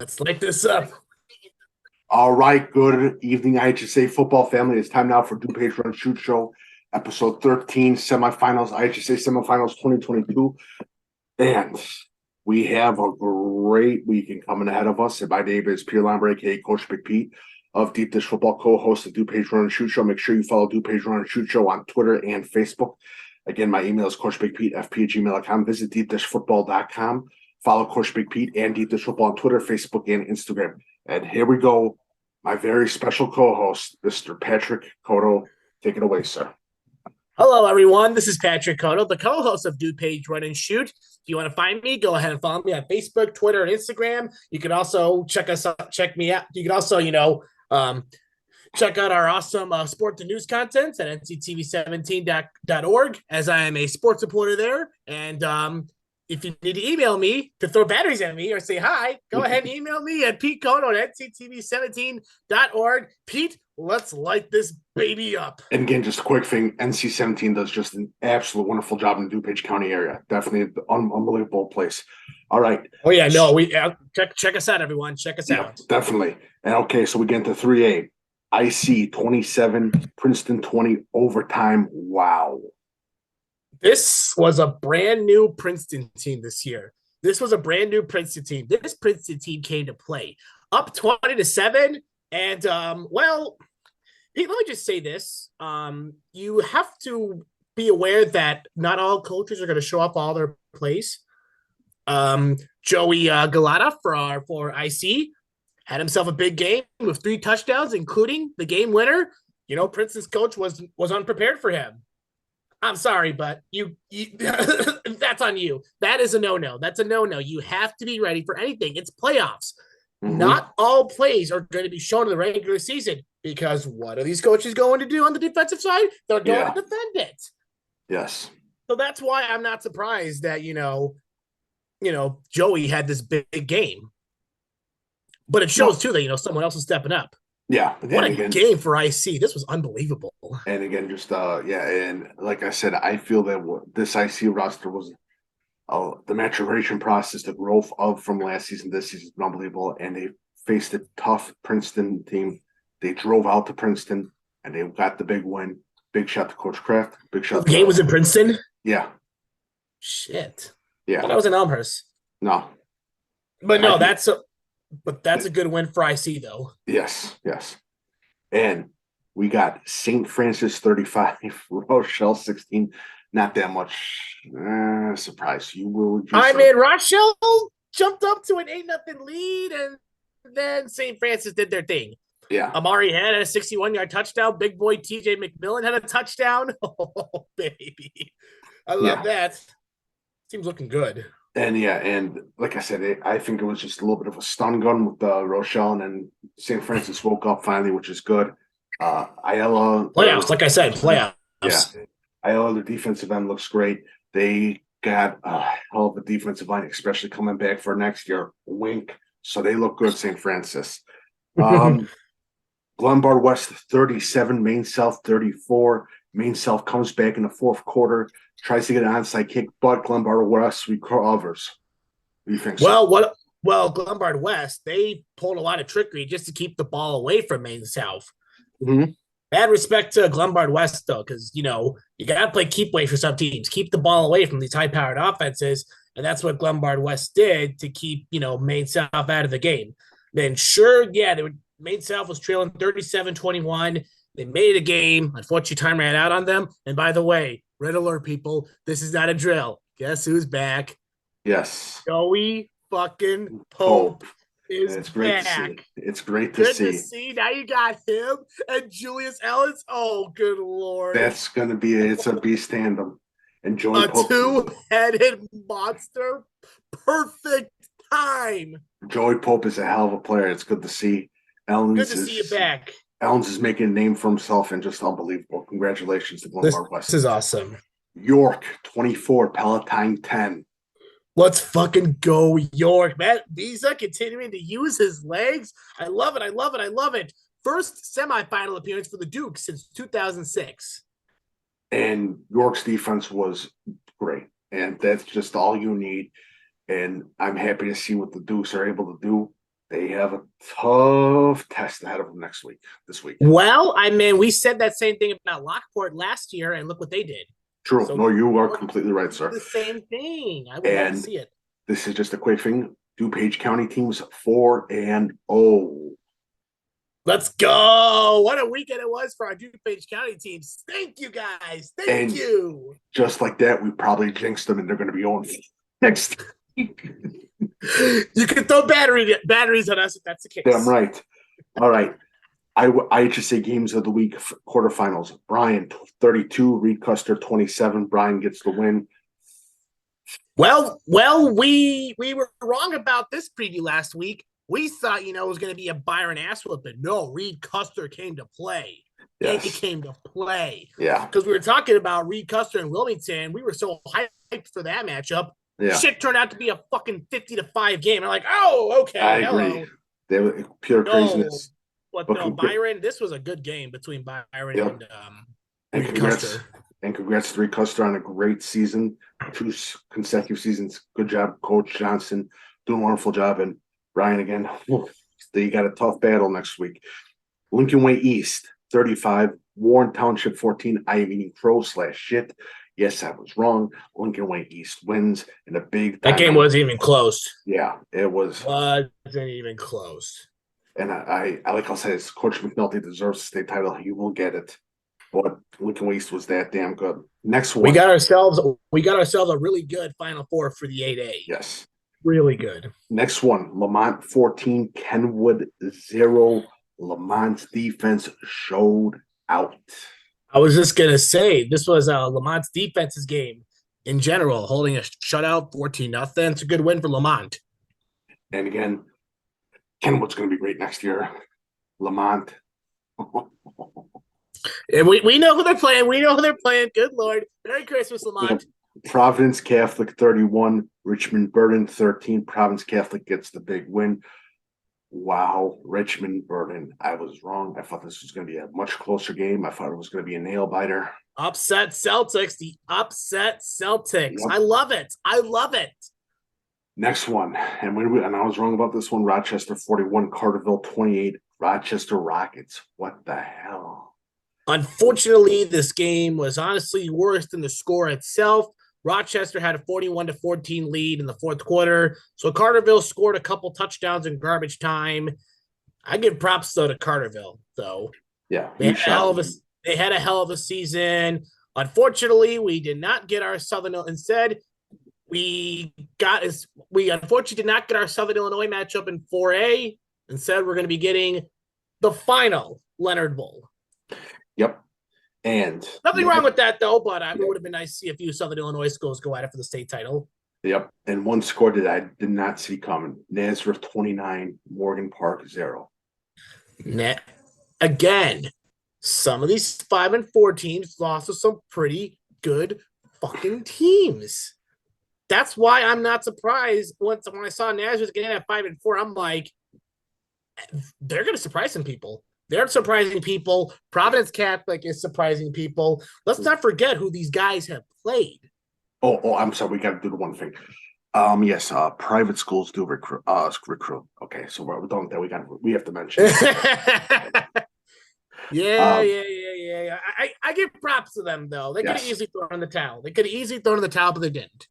Let's light this up. All right, good evening, IHSA football family. It's time now for DuPage Run Shoot Show, episode 13, semifinals, IHSA semifinals 2022. And we have a great weekend coming ahead of us. And my name is Peter Leinweber, aka Coach Big Pete of Deep Dish Football, co-host of DuPage Run Shoot Show. Make sure you follow DuPage Run Shoot Show on Twitter and Facebook. Again, my email is coachbigpetefp@gmail.com. Visit deepdishfootball.com. Follow Coach Big Pete and Deep Dish Football on Twitter, Facebook, and Instagram. And here we go. My very special co-host, Mr. Patrick Codo. Take it away, sir. Hello, everyone. This is Patrick Codo, the co-host of DuPage Run and Shoot. If you want to find me, go ahead and follow me on Facebook, Twitter, and Instagram. You can also check me out. You can also, check out our awesome sports and news content at nctv17.org, as I am a sports reporter there. And if you need to email me to throw batteries at me or say hi, go ahead and email me at petecodo at nctv17.org. Pete, let's light this baby up. And again, just a quick thing, NC-17 does just an absolute wonderful job in the DuPage County area. Definitely an unbelievable place. All right. Oh, yeah, no, we check us out, everyone. Check us out. Definitely. And okay, so we get into 3A. IC 27, Princeton 20, overtime. Wow. This was a brand new Princeton team this year. This Princeton team came to play up 20-7. And, Pete, let me just say this. You have to be aware that not all coaches are going to show off all their plays. Joey Galata for IC had himself a big game with 3 touchdowns, including the game winner. You know, Princeton's coach was unprepared for him. I'm sorry, but you that's on you. That is a no-no. That's a no-no. You have to be ready for anything. It's playoffs. Mm-hmm. Not all plays are going to be shown in the regular season, because what are these coaches going to do on the defensive side? They're going to defend it. Yes. So that's why I'm not surprised that, Joey had this big game. But it shows, too, that, someone else is stepping up. Yeah. What a game for IC. This was unbelievable. And again, and like I said, I feel that this IC roster was the maturation process, the growth from last season, this season has been unbelievable. And they faced a tough Princeton team. They drove out to Princeton, and they got the big win. Big shot to Coach Kraft. Big shot. The game was in Princeton? Yeah. Shit. Yeah. I thought that was in Elmhurst. No. But no, that's a good win for IC, though. Yes. And we got St. Francis 35, Rochelle 16. Not that much surprise. Rochelle jumped up to an 8-0 lead, and then St. Francis did their thing. Yeah. Amari had a 61-yard touchdown. Big boy TJ McMillan had a touchdown. Oh, baby. I love that. Team's looking good. And like I said, I think it was just a little bit of a stun gun with Rochelle, and then St. Francis woke up finally, which is good. Ayala. Playoffs, like I said, playoffs. Yeah. Ayala, the defensive end looks great. They got a hell of a defensive line, especially coming back for next year. Wink. So they look good, St. Francis. Glenbard West 37, Maine South 34. Maine South comes back in the fourth quarter, tries to get an onside kick, but Glenbard West recovers. What do you think? Well, Glenbard West, they pulled a lot of trickery just to keep the ball away from Maine South. Mm-hmm. Bad respect to Glenbard West, though, because, you got to play keep away for some teams. Keep the ball away from these high-powered offenses, and that's what Glenbard West did to keep, Maine South out of the game. Then, Maine South was trailing 37-21. They made a game. Unfortunately, time ran out on them. And by the way, red alert, people, this is not a drill. Guess who's back? Yes. Joey fucking Pope is great back. To see. It's great to see. Now you got him and Julius Ellis. Oh, good Lord. That's going to be it's a beast tandem. And Joey Pope. Two-headed monster. Perfect time. Joey Pope is a hell of a player. It's good to see. Good to see you back. Ellens is making a name for himself and just unbelievable. Congratulations to Glenbard West. This is awesome. York 24, Palatine 10. Let's fucking go, York. Matt Visa continuing to use his legs. I love it. First semifinal appearance for the Duke since 2006. And York's defense was great. And that's just all you need. And I'm happy to see what the Dukes are able to do. They have a tough test ahead of them this week. Well, I mean, we said that same thing about Lockport last year, and look what they did. True. So no, you are completely right, sir. The same thing. I would love to see it. This is just a quick thing. DuPage County teams 4-0. Let's go. What a weekend it was for our DuPage County teams. Thank you, guys. Thank you. Just like that, we probably jinxed them, and they're going to be on next week. You can throw batteries on us if that's the case. Damn right. All right. IHSA games of the week quarterfinals. Bryan 32, Reed Custer 27. Bryan gets the win. Well, we were wrong about this preview last week. We thought, it was going to be a Byron ass whooping. No, Reed Custer came to play. Yes. He came to play. Yeah. Because we were talking about Reed Custer and Wilmington. We were so hyped for that matchup. Yeah. Shit turned out to be a fucking 50-5 game. I'm like, oh, okay. I agree. They were pure craziness. But no, Byron, this was a good game between Byron and congrats. Custer. And congrats to Reed Custer on a great season. 2 consecutive seasons. Good job, Coach Johnson. Doing a wonderful job. And Bryan again, they got a tough battle next week. Lincoln Way East, 35. Warren Township, 14. I am eating crow/shit. Yes, I was wrong. Lincoln Way East wins in a big. That game wasn't even close. Yeah, it was. Wasn't even close. And I like I'll say, Coach McNulty deserves the state title. He will get it. But Lincoln Way East was that damn good. Next one. We got ourselves a really good Final Four for the 8A. Yes. Really good. Next one, Lamont 14, Kenwood 0. Lamont's defense showed out. I was just going to say, this was Lamont's defense's game in general, holding a shutout 14-0. It's a good win for Lamont. And again, Kenwood's going to be great next year. Lamont. And we know who they're playing. We know who they're playing. Good Lord. Merry Christmas, Lamont. Providence Catholic 31, Richmond Burden 13. Providence Catholic gets the big win. Wow, Richmond Burden. I was wrong. I thought this was going to be a much closer game. I thought it was going to be a nail biter. Upset Celtics. The upset Celtics. Yep. I love it. I love it. Next one. And I was wrong about this one. Rochester 41, Carterville 28. Rochester Rockets. What the hell? Unfortunately, this game was honestly worse than the score itself. Rochester had a 41-14 lead in the fourth quarter. So Carterville scored a couple touchdowns in garbage time. I give props though to Carterville, though. Yeah. They had a hell of a season. Unfortunately, we did not get our Southern. Instead, we unfortunately did not get our Southern Illinois matchup in 4A. Instead, we're going to be getting the final Leonard Bowl. Yep. And nothing wrong with that, though, but it would have been nice to see a few Southern Illinois schools go at it for the state title. Yep. And one score that I did not see coming. Nazareth 29, Morgan Park 0. Again, some of these 5 and 4 teams lost to some pretty good fucking teams. That's why I'm not surprised when I saw Nazareth getting at 5 and 4. I'm like, they're going to surprise some people. They're surprising people. Providence Catholic is surprising people. Let's not forget who these guys have played. Oh, I'm sorry. We got to do the one thing. Yes, private schools do recruit. Okay, so we're done with that. We have to mention. Yeah. I give props to them though. They could have easily thrown in the towel. But they didn't.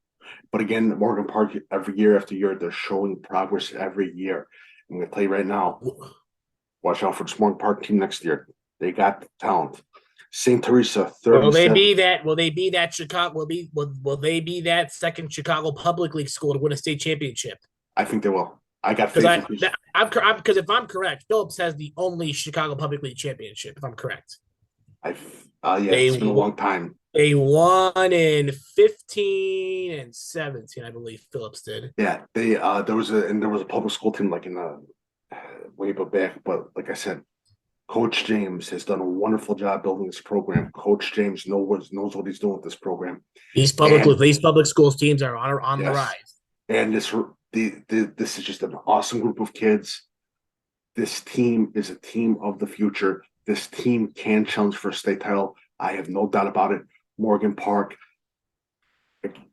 But again, Morgan Park every year after year, they're showing progress every year. I'm going to tell you right now. Watch out for the Morgan Park team next year. They got the talent. St. Teresa, 37. Will they be that Chicago? Will they be that second Chicago Public League school to win a state championship? I think they will. I got faith. Because if I'm correct, Phillips has the only Chicago Public League championship. If I'm correct, it's been a long time. They won in 15 and 17, I believe. Phillips did. Yeah, there was a public school team like in the way back, but like I said, Coach James has done a wonderful job building this program. Coach James knows what he's doing with this program. These public schools teams are on the rise. And this is just an awesome group of kids. This team is a team of the future. This team can challenge for a state title. I have no doubt about it. Morgan Park,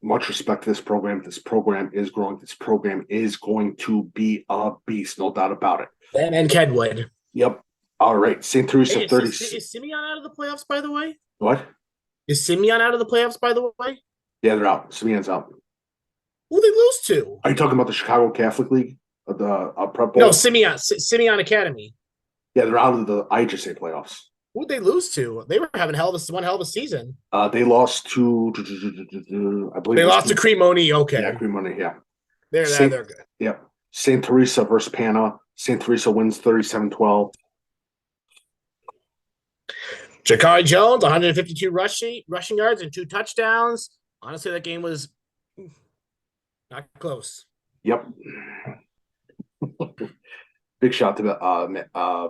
Much respect to this program. This program is growing. This program is going to be a beast, no doubt about it. And Kedwood. Yep. All right. St. Teresa Hey, 30. is Simeon out of the playoffs, by the way? What? Is Simeon out of the playoffs, by the way? Yeah, they're out. Simeon's out. Who they lose to? Are you talking about the Chicago Catholic League? The prep bowl? No, Simeon Academy. Yeah, they're out of the IHSA playoffs. Who'd they lose to? They were having one hell of a season. They lost to, I believe they lost to Cremoni. Okay, yeah, Cremoni. Yeah, they're good. Yep. St. Teresa versus Pana. St. Teresa wins 37-12. Jakari Jones, 152 rushing yards and 2 touchdowns. Honestly, that game was not close. Yep. Big shout to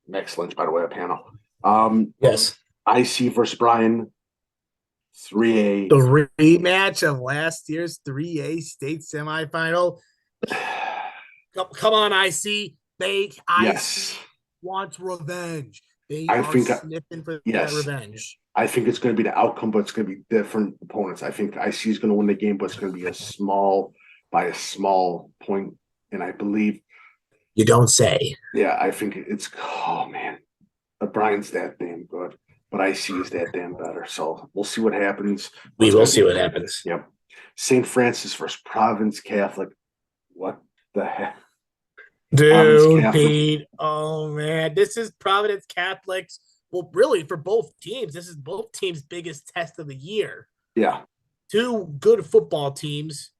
Max Lynch, by the way, at Pana. Yes. IC versus Brian, 3A. The rematch of last year's 3A state semifinal. Come on, IC. Yes. wants revenge. They I are think sniffing for that revenge. I think it's going to be the outcome, but it's going to be different opponents. I think IC is going to win the game, but it's going to be by a small point. And I believe. You don't say. Yeah, I think it's, oh man, Brian's that damn good, but IC is that damn better. So we'll see what happens. We will see what happens. Yep. St. Francis versus Providence Catholic. What the heck? Dude, Pete. Oh man, this is Providence Catholics. Well, really, for both teams, this is both teams' biggest test of the year. Yeah. 2 good football teams.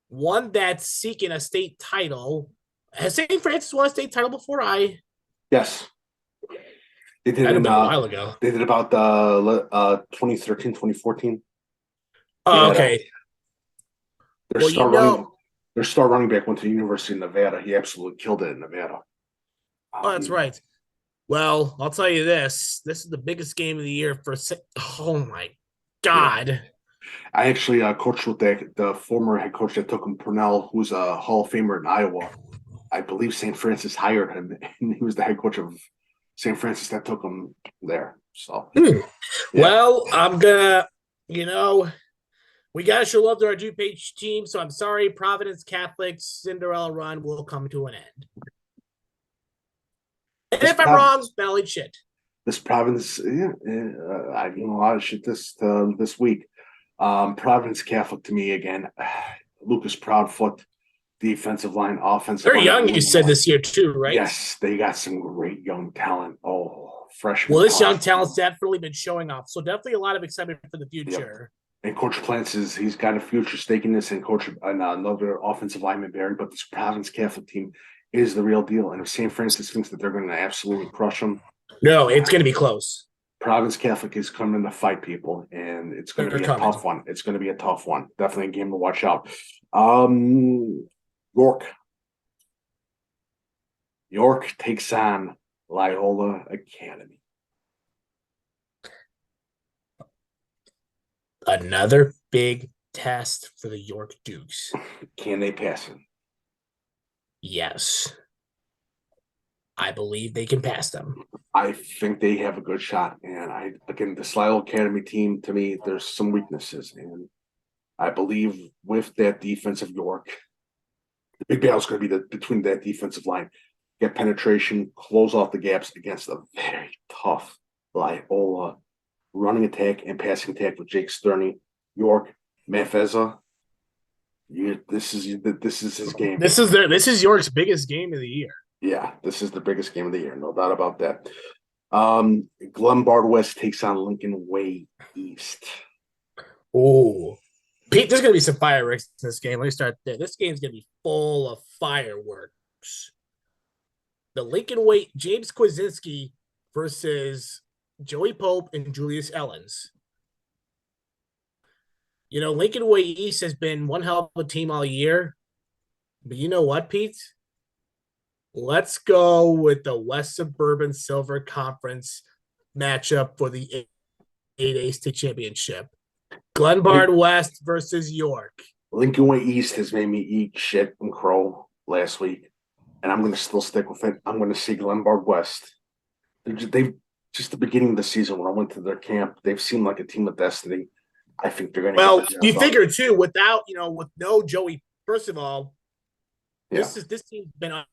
One that's seeking a state title. Has St. Francis won a state title before? Yes. They did it a while ago. They did about 2013, 2014. Oh, okay. Their star running back went to the University of Nevada. He absolutely killed it in Nevada. Oh, that's right. Well, I'll tell you this. This is the biggest game of the year for – oh, my God. Yeah. I actually coached with the former head coach that took him, Purnell, who's a Hall of Famer in Iowa. I believe St. Francis hired him, and he was the head coach of St. Francis that took him there. So, yeah. Well, I'm going to we got to show love to our DuPage team, so I'm sorry, Providence Catholic's Cinderella run will come to an end. And if I'm wrong, valid shit. This Providence, I've done a lot of shit this week. Providence Catholic to me again. Lucas Proudfoot, defensive line, offensive line. They're young, you said this year too, right? Yes, they got some great young talent. Oh, freshman. Well, this young talent's definitely been showing off, so definitely a lot of excitement for the future. Yep. And Coach Plants he's got a future stake in this, and Coach another offensive lineman Barry. But this Providence Catholic team is the real deal. And if St. Francis thinks that they're going to absolutely crush them, no, it's going to be close. Providence Catholic is coming to fight people, and it's going to be a tough one. It's going to be a tough one. Definitely a game to watch out. York takes on Loyola Academy. Another big test for the York Dukes. Can they pass him? Yes. I believe they can pass them. I think they have a good shot. And this Loyola Academy team, to me, there's some weaknesses. And I believe with that defense of York, the big battle is going to be between that defensive line. Get penetration, close off the gaps against a very tough Loyola running attack and passing attack with Jake Sterney, York, Mafeza. This is his game. This is York's biggest game of the year. Yeah, this is the biggest game of the year, no doubt about that. Glenbard West takes on Lincoln Way East. Oh, Pete, there's going to be some fireworks in this game. Let me start there. This game's going to be full of fireworks. The Lincoln Way, James Kwasinski versus Joey Pope and Julius Ellens. Lincoln Way East has been one hell of a team all year. But you know what, Pete? Let's go with the West Suburban Silver Conference matchup for the 8A state championship. Glenbard West versus York. Lincoln Way East has made me eat shit and crow last week, and I'm going to still stick with it. I'm going to see Glenbard West. They've just the beginning of the season when I went to their camp, they've seemed like a team of destiny. I think they're going to Well, get the you job done. figure too, without with no Joey. First of all, Yeah, this team's been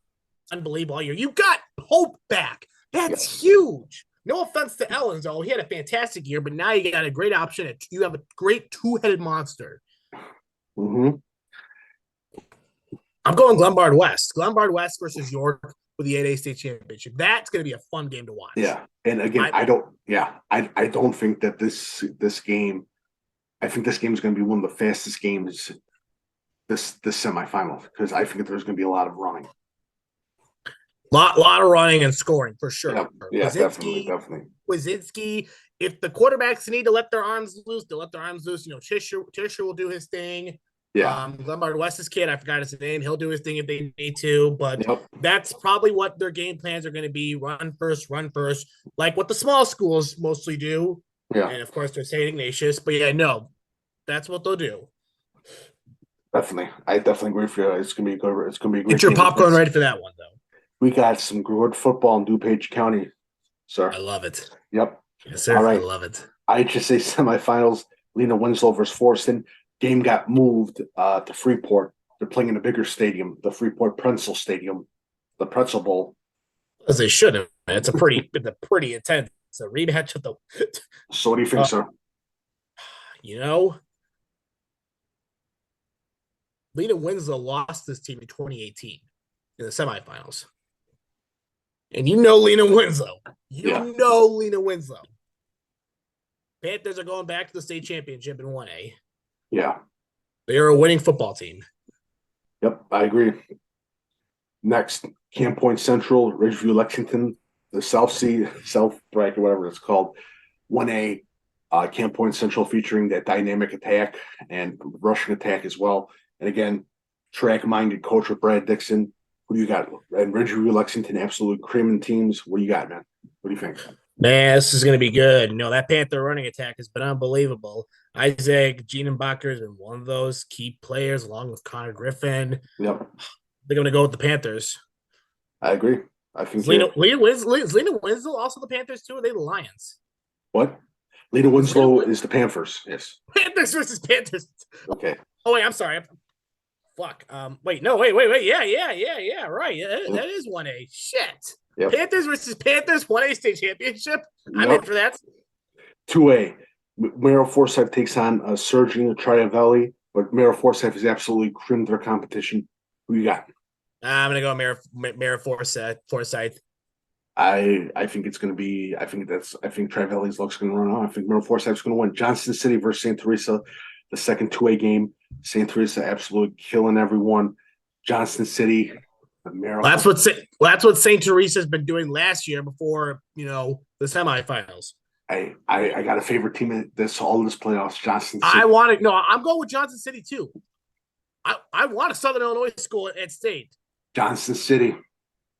unbelievable all year. You got Pope back. That's yes. huge. No offense to Ellens, though. He had a fantastic year, but now you got a great option. You have a great two-headed monster. Mm-hmm. I'm going Glenbard West. Glenbard West versus York for the 8A state championship. That's going to be a fun game to watch. Yeah, and again, I don't think that this game. I think this game is going to be one of the fastest games this semifinal because I think there's going to be a lot of running. Lot of running and scoring for sure. Yeah, definitely. Kwasinski, if the quarterbacks need to let their arms loose, they'll let their arms loose. Tisher will do his thing. Yeah. Glenbard West's kid, I forgot his name. He'll do his thing if they need to, but Yep. that's probably what their game plans are going to be. Run first, like what the small schools mostly do. Yeah. And of course, there's St. Ignatius, but yeah, no, that's what they'll do. Definitely. I definitely agree with you. It's going to be good. It's going to be a great Get your game. popcorn ready for that one, though. We got some good football in DuPage County, sir. I love it. Yep. Yes, sir. All right. I love it. IHSA semifinals, Lena Winslow versus Forston. Game got moved to Freeport. They're playing in a bigger stadium, the Freeport Pretzel Stadium, the Pretzel Bowl. As they should have. It's a pretty intense. It's a rematch of the. So what do you think, sir? Lena Winslow lost this team in 2018 in the semifinals. And Lena Winslow. Lena Winslow. Panthers are going back to the state championship in 1A. Yeah. They are a winning football team. Yep, I agree. Next, Camp Point Central, Ridgeview, Lexington, the South bracket, whatever it's called. 1A, Camp Point Central featuring that dynamic attack and rushing attack as well. And again, track-minded coach with Brad Dixon. Who do you got? And Ridgeview, Lexington, absolute creaming teams. What do you got, man? What do you think? Man, this is going to be good. That Panther running attack has been unbelievable. Isaac Gienenbacher has been one of those key players, along with Connor Griffin. Yep. They're going to go with the Panthers. I agree. I think Lena Winslow also the Panthers too, or are they the Lions? What? Lena Winslow is the Panthers. Yes. Panthers versus Panthers. Okay. Oh wait, I'm sorry. Fuck. Wait. Yeah. Right. That is 1A. Shit. Yep. Panthers versus Panthers 1A state championship. I'm in for that. 2A. Merrill Forsyth takes on Surging Triavelli, but Merrill Forsyth has absolutely creamed their competition. Who you got? I'm gonna go Merrill Forsyth. I think it's going to be. I think Triavelli's luck's going to run out. I think Merrill Forsyth's going to win. Johnson City versus St. Teresa, the second 2A game. St. Teresa absolutely killing everyone. Johnson City. That's what St. Teresa's been doing last year before the semifinals. I got a favorite team in all this playoffs. Johnson City. I'm going with Johnson City too. I want a Southern Illinois school at state. Johnson City.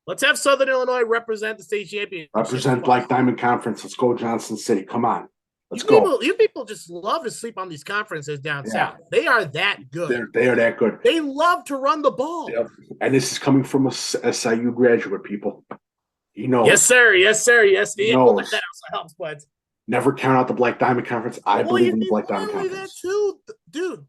Let's have Southern Illinois represent the state championship. Represent Black Diamond Conference. Let's go Johnson City. Come on. Let's go. You people just love to sleep on these conferences down south. They are that good. They are that good. They love to run the ball. Yep. And this is coming from a SIU graduate, people. Yes, sir. Yes. Well, that also helps, but never count out the Black Diamond Conference. I believe in the Black Diamond Conference. That too, dude.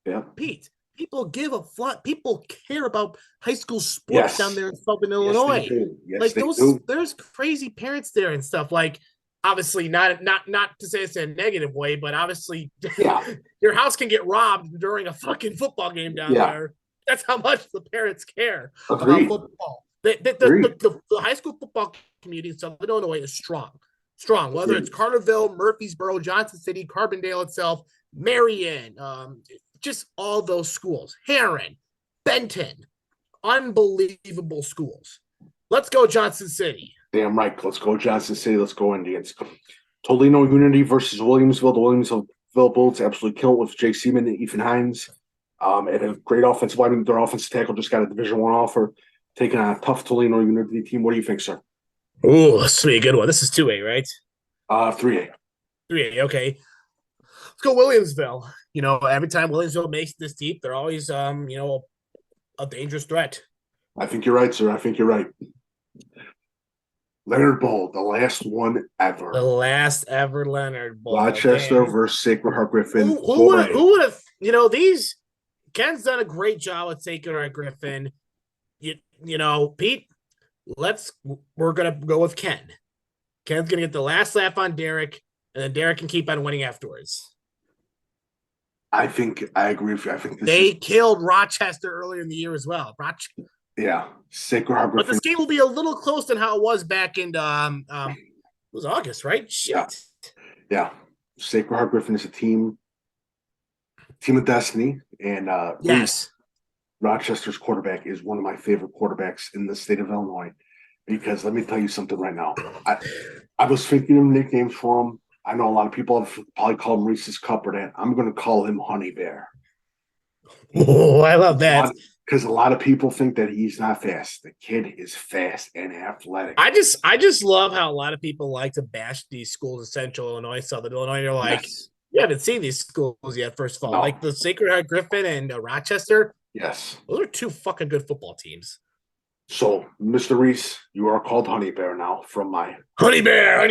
Yeah. Pete, people give a fuck. People care about high school sports down there in Southern Illinois. Yes, they do. There's crazy parents there and stuff. Like, obviously, not to say it's in a negative way, but obviously, your house can get robbed during a fucking football game down there. That's how much the parents care about football. The high school football community in Southern Illinois is strong. Whether it's Carterville, Murfreesboro, Johnson City, Carbondale itself, Marion, just all those schools. Heron, Benton, unbelievable schools. Let's go Johnson City. Damn right. Let's go Johnson City. Let's go Indians. Toledo Unity versus Williamsville. The Williamsville Bullets absolutely killed with Jake Seaman and Ethan Hines. And a great offensive lineman. Their offensive tackle just got a Division I offer, taking on a tough Toledo Unity team. What do you think, sir? Oh, this will be a good one. This is 2A, right? 3A. 3A, okay. Let's go Williamsville. Every time Williamsville makes it this deep, they're always, a dangerous threat. I think you're right, sir. I think you're right. Leonard Bowl, the last one The ever. last ever Leonard Bowl. Rochester Damn. versus Sacred Heart Griffin. Who would have, these Ken's done a great job with Sacred Heart Griffin. Pete, we're gonna go with Ken. Ken's gonna get the last laugh on Derek, and then Derek can keep on winning afterwards. I think I agree with you. I think they killed Rochester earlier in the year as well. Yeah, Sacred Heart But Griffin. this game will be a little close than how it was back in it was August, right? Shit. Yeah. Sacred Heart Griffin is a team of destiny, and yes, Rochester's quarterback is one of my favorite quarterbacks in the state of Illinois. Because let me tell you something right now. I was thinking of nicknames for him. I know a lot of people have probably called him Reese's Cup or that. I'm going to call him Honey Bear. Oh, I love that. Because a lot of people think that he's not fast. The kid is fast and athletic. I just love how a lot of people like to bash these schools in Central Illinois, Southern Illinois. They're like, you haven't seen these schools yet, first of all. No. Like the Sacred Heart Griffin and Rochester. Yes. Those are two fucking good football teams. So, Mr. Reese, you are called Honey Bear now from my Honey Bear. I'm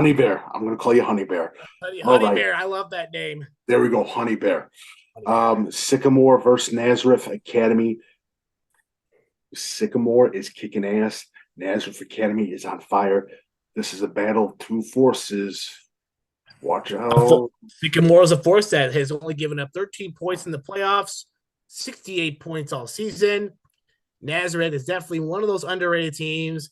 going to call you Honey Bear. Honey Bear. I love that name. There we go, Honey Bear. Sycamore versus Nazareth Academy. Sycamore is kicking ass. Nazareth Academy is on fire. This is a battle of two forces. Watch out. Sycamore is a force that has only given up 13 points in the playoffs, 68 points all season. Nazareth is definitely one of those underrated teams.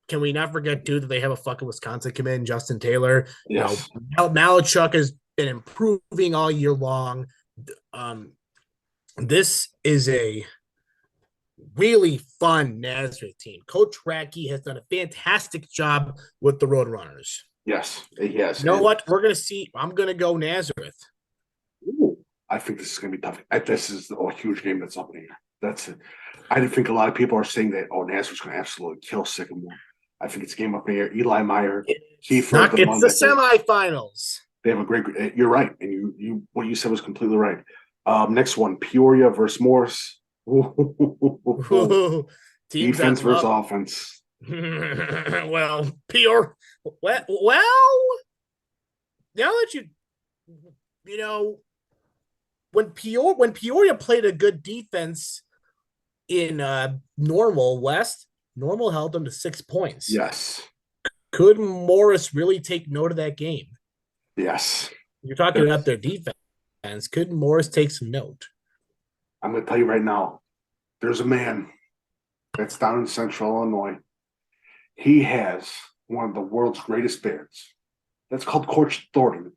Can we not forget, too, that they have a fucking Wisconsin commit, Justin Taylor? Yes. Malachuk has been improving all year long. This is a really fun Nazareth team. Coach Radke has done a fantastic job with the Roadrunners. Yes, he has. You know what? We're going to see. I'm going to go Nazareth. Ooh, I think this is going to be tough. This is a huge game that's up in here. That's it. I think a lot of people are saying that, Nazareth's going to absolutely kill Sycamore. I think it's a game up in here. Eli Meyer, Kiefer. It's the semifinals. They have a great. You're right, and you what you said was completely right. Next one, Peoria versus Morris. Defense versus offense. Well, Peoria. Well, now that when Peoria played a good defense in Normal held them to 6 points. Yes. Could Morris really take note of that game? Yes. You're talking about their defense. Could Morris take some note? I'm going to tell you right now, there's a man that's down in Central Illinois. He has one of the world's greatest beards. That's called Coach Thornton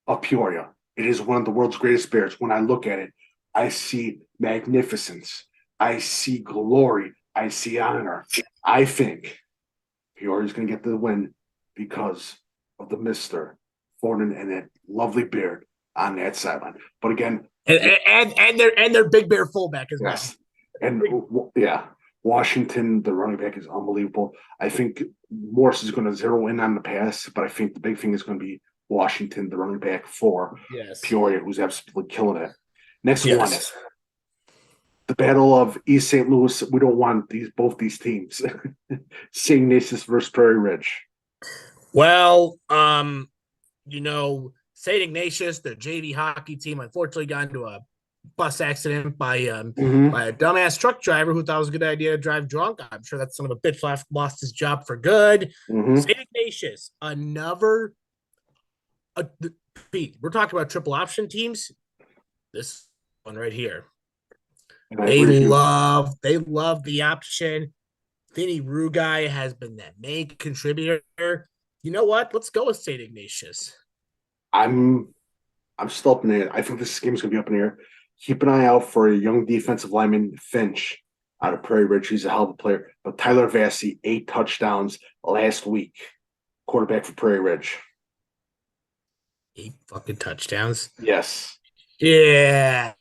of Peoria. It is one of the world's greatest beards. When I look at it, I see magnificence. I see glory. I see honor. I think Peoria's going to get the win because of the Mr. Thornton and that lovely beard on that sideline. But again, and their big bear fullback as well. And yeah, Washington, the running back is unbelievable. I think Morris is going to zero in on the pass, but I think the big thing is going to be Washington, the running back for Peoria, who's absolutely killing it. Next one. The Battle of East St. Louis. We don't want both these teams. St. Ignatius versus Prairie Ridge. Well, St. Ignatius, the JV hockey team, unfortunately got into a bus accident by a dumbass truck driver who thought it was a good idea to drive drunk. I'm sure that son of a bitch lost his job for good. St. Ignatius, Pete, we're talking about triple option teams. This one right here. They love the option. Vinny Rugai has been that main contributor. You know what? Let's go with St. Ignatius. I'm still up in the air. I think this game is going to be up in the air. Keep an eye out for a young defensive lineman, Finch, out of Prairie Ridge. He's a hell of a player. But Tyler Vassy, 8 touchdowns last week. Quarterback for Prairie Ridge. 8 fucking touchdowns? Yes. Yeah.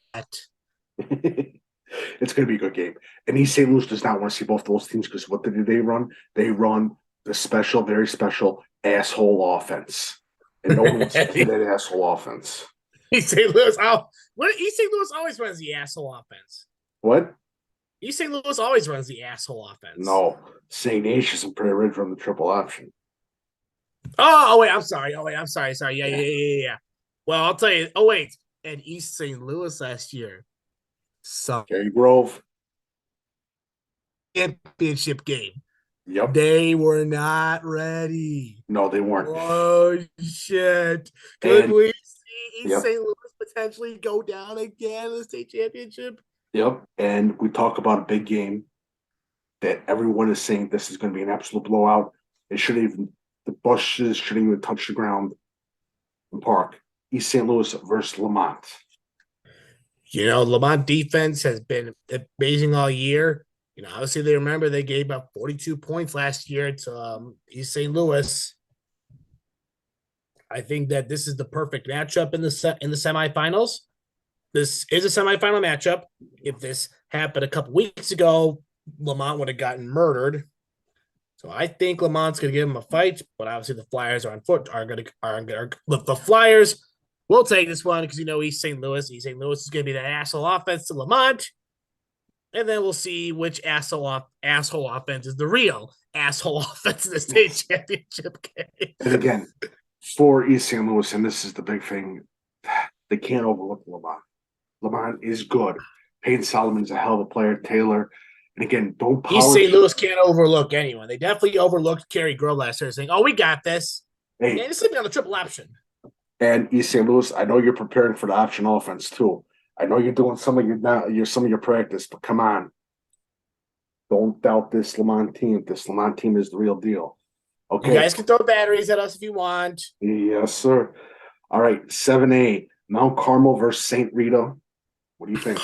It's going to be a good game. And East St. Louis does not want to see both those teams because what do they run? They run the special, very special asshole offense. And no one wants to see that asshole offense. East St. Louis always runs the asshole offense. What? East St. Louis always runs the asshole offense. No, St. Ancius and Prairie Ridge run the triple option. Wait, I'm sorry. Sorry. Yeah. Well, I'll tell you. Oh, wait. And East St. Louis last year, some Cherry Grove. championship game. Yep. They were not ready. No, they weren't. Oh, shit. Could we see East St. Louis potentially go down again in the state championship? Yep. And we talk about a big game that everyone is saying this is going to be an absolute blowout. It shouldn't even, the bushes shouldn't even touch the ground in park. East St. Louis versus Lamont. Lamont defense has been amazing all year. Obviously they gave up 42 points last year to East St. Louis. I think that this is the perfect matchup in the semifinals. This is a semifinal matchup. If this happened a couple weeks ago, Lamont would have gotten murdered. So I think Lamont's going to give him a fight, but obviously the Flyers the Flyers will take this one because East St. Louis. East St. Louis is going to be the asshole offense to Lamont. And then we'll see which asshole offense is the real asshole offense in the state championship game. And again, for East St. Louis, and this is the big thing, they can't overlook Lamont. Lamont is good. Peyton Solomon's a hell of a player. Taylor. And again, don't polish. East St. Louis can't overlook anyone. They definitely overlooked Kerry Grove last year saying, we got this. Hey, and it's going to be on the triple option. And East St. Louis, I know you're preparing for the option offense too. I know you're doing some of your practice, but come on. Don't doubt this Lamont team. This Lamont team is the real deal. Okay. You guys can throw batteries at us if you want. Yes, sir. All right, 7A, Mount Carmel versus St. Rita. What do you think?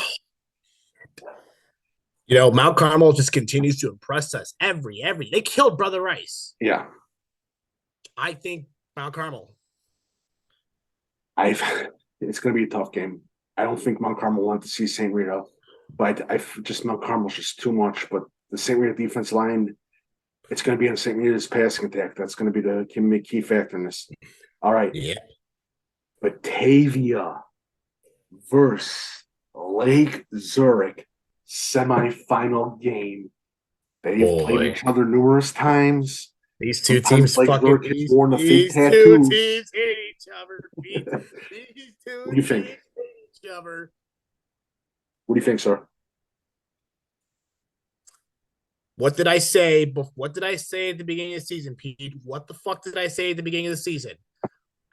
Mount Carmel just continues to impress us every. They killed Brother Rice. Yeah. I think Mount Carmel. It's going to be a tough game. I don't think Mount Carmel want to see St. Rita, but Mount Carmel's just too much. But the St. Rita defense line, it's going to be on St. Rita's passing attack. That's going to be the key factor in this. All right. Yeah. Batavia versus Lake Zurich semifinal game. They've played each other numerous times. These two teams fucking these two teams hate each other. What do you think? Each other. What do you think, sir? What did I say? What did I say at the beginning of the season, Pete? What the fuck did I say at the beginning of the season?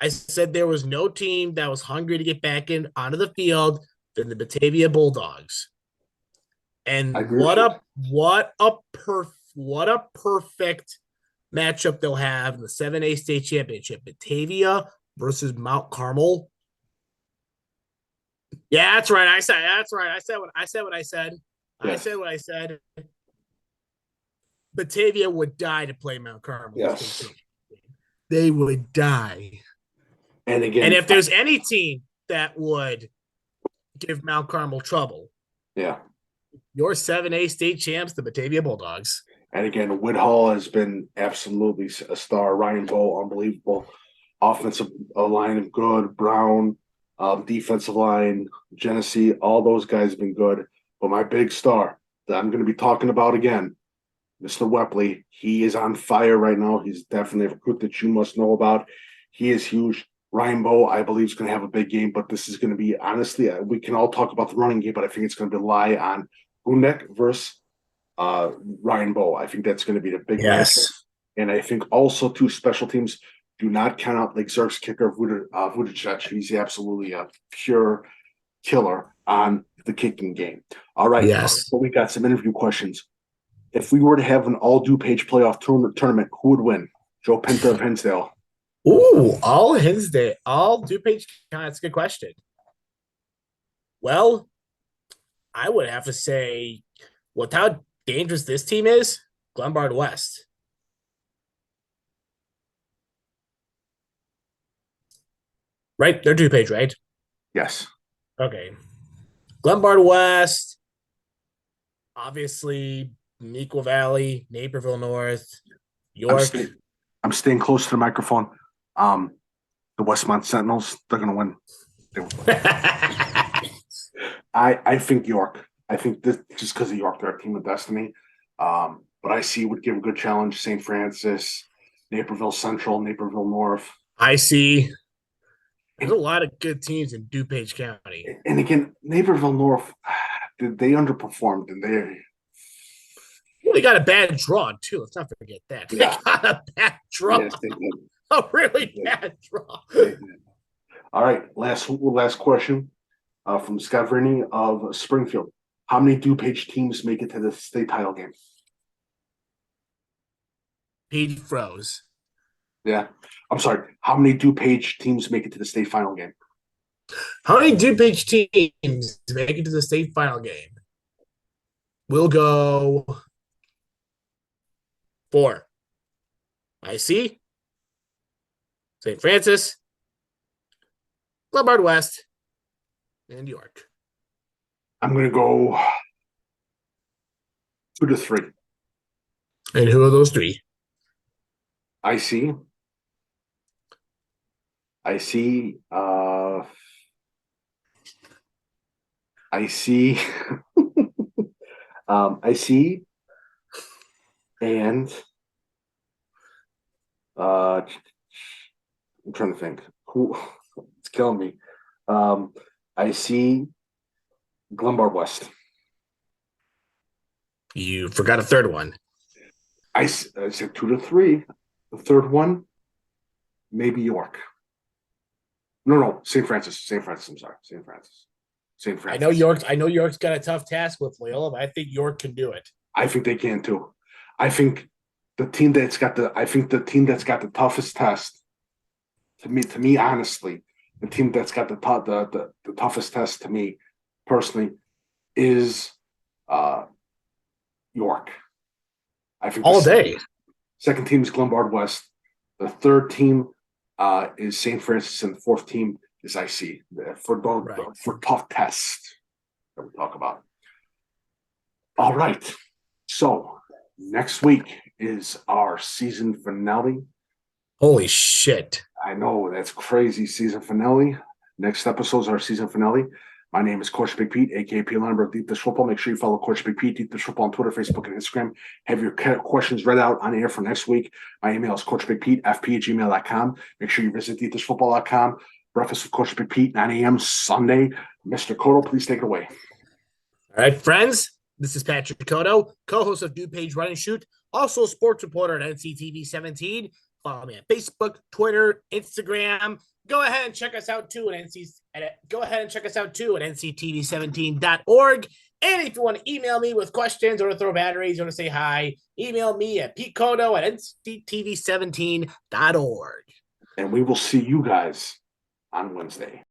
I said there was no team that was hungry to get back onto the field than the Batavia Bulldogs. And what a perfect matchup they'll have in the 7A state championship. Batavia versus Mount Carmel. Yeah, that's right. I said what I said. Yes. I said what I said. Batavia would die to play Mount Carmel. Yes. They would die. And again, and if there's any team that would give Mount Carmel trouble, your 7A state champs, the Batavia Bulldogs. And again, Whitehall has been absolutely a star. Ryan Bowe, unbelievable. Offensive line of good. Brown, defensive line, Genesee, all those guys have been good. But my big star that I'm going to be talking about again, Mr. Wepley, he is on fire right now. He's definitely a recruit that you must know about. He is huge. Ryan Bowe, I believe, is going to have a big game, but this is going to be, honestly, we can all talk about the running game, but I think it's going to rely on Gundek versus Ryan Bowe. I think that's going to be the big match. And I think also, two special teams, do not count out Lake Zurich's kicker, Vujicic. He's absolutely a pure killer on the kicking game. All right. Yes. So we got some interview questions. If we were to have an all DuPage playoff tournament, who would win? Joe Pinta of Hinsdale. Ooh, all DuPage. That's a good question. Well, I would have to say, with how dangerous this team is, Glenbard West. Right? They're DuPage, right? Yes. Okay. Glenbard West, obviously, Neuqua Valley, Naperville North, York. I'm staying close to the microphone. The Westmont Sentinels, they're going to win. I think York. I think this just because of York, they're a team of destiny. But IC would give a good challenge. St. Francis, Naperville Central, Naperville North. I see. There's a lot of good teams in DuPage County. And again, Naperville North, they underperformed, and Well, they got a bad draw too. Let's not forget that. Yeah. They got a bad draw. Yes, they did. A really bad draw. All right, last question from Scott Verney of Springfield. How many DuPage teams make it to the state title game? He froze. Yeah, I'm sorry. How many DuPage teams make it to the state final game? How many DuPage teams make it to the state final game? We'll go 4. I see. St. Francis, Lombard West, and York. I'm going to go 2 to 3. And who are those 3? I see. I see. I see. I see. And I'm trying to think. Who? It's killing me. I see Lombard West. You forgot a third one. I said 2 to 3. The third one, maybe York. No, St. Francis. St. Francis. I'm sorry, St. Francis. St. Francis. I know York's got a tough task with Loyola, but I think York can do it. I think they can too. I think the team that's got the toughest test, to me, honestly, the team that's got the toughest test to me personally is York. I think all day. Second team is Lombard West. The third team is St. Francis, and the fourth team is IC for tough tests that we talk about. All right. So next week is our season finale. Holy shit. I know, that's crazy. Season finale. Next episode is our season finale. My name is Coach Big Pete, aka P. Leinweber of Deep Dish Football. Make sure you follow Coach Big Pete, Deep Dish Football on Twitter, Facebook, and Instagram. Have your questions read out on air for next week. My email is coachbigpetefp@gmail.com. Make sure you visit deepdishfootball.com. Breakfast with Coach Big Pete, 9 a.m. Sunday. Mr. Codo, please take it away. All right, friends. This is Patrick Codo, co-host of DuPage Run and Shoot, also a sports reporter at NCTV 17. Follow me on Facebook, Twitter, Instagram. Go ahead and check us out too at nctv17.org. And if you want to email me with questions or to throw batteries or to say hi, email me at petecodo@nctv17.org. And we will see you guys on Wednesday.